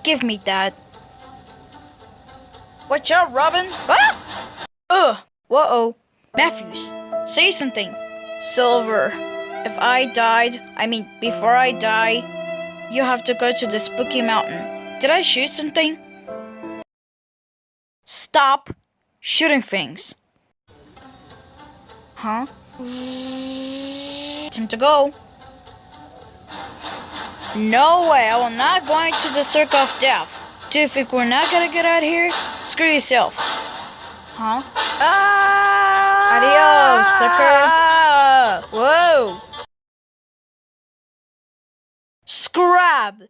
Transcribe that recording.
Give me that. Watch out, Robin! Ah! Ugh! Whoa! Matthews, say something. Silver, if I died, before I die, you have to go to the spooky mountain. Did I shoot something? Stop shooting things. Huh? Time to go. No way, I will not go into the circle of death. Do you think we're not gonna get out of here? Screw yourself. Huh? Adios, sucker. Whoa. Scrab!